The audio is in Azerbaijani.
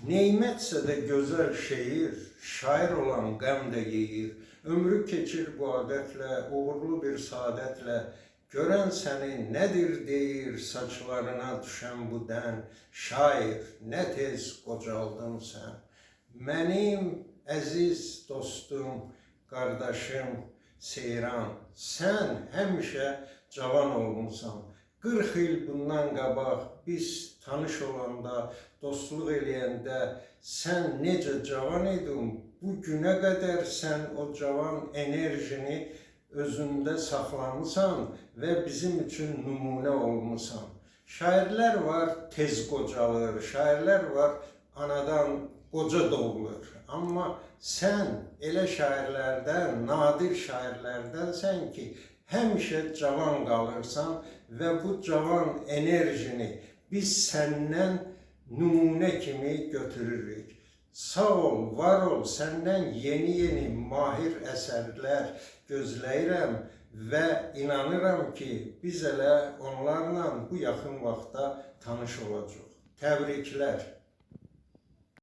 Neymetse de güzel şehir, şair olan qəm də yeyir. Ömrü keçir bu adətlə, uğurlu bir saadətlə. Görən səni nədir deyir, saçlarına düşən bu dən. Şair, nə tez qocaldın sən. Mənim əziz dostum, qardaşım Seyran, sən həmişə cavan olmusan. 40 il bundan qabaq biz tanış olanda, dostluq eləyəndə sən necə cavan idin, bu günə qədər sən o cavan enerjini özündə saxlamısan və bizim üçün nümunə olmusan. Şairlər var tez qocalır, şairlər var anadan qoca doğulur. Amma sən elə şairlərdən, nadir şairlərdənsən ki, həmişə cavan qalırsan və bu cavan enerjini biz səndən nümunə kimi götürürük. Sağ ol, var ol, səndən yeni mahir əsərlər gözləyirəm və inanıram ki, biz elə onlarla bu yaxın vaxtda tanış olacağıq. Təbriklər.